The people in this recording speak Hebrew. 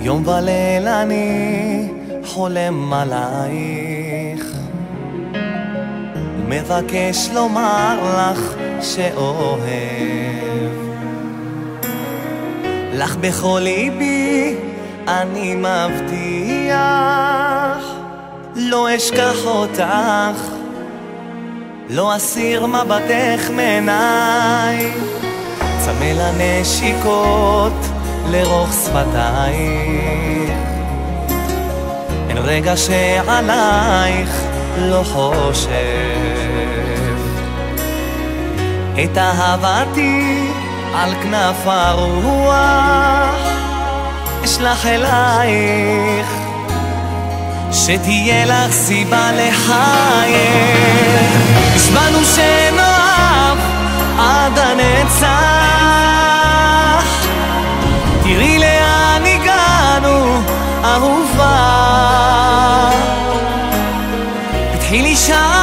יום וליל אני חולם עלייך, מבקש לומר לך שאוהב לך בכל ליבי, אני מבטיח לא אשכח אותך, לא אסיר מבטך מעיניי, צמא לנשיקות לרוך שפתייך, אין רגע שעלייך לא חושב, את אהבתי על כנף הרוח אשלח אלייך, שתהיה לך סיבה לחייך, נשבענו שנאהב עד הנצח, תראי לאן הגענו אהובה, פתחי לי שם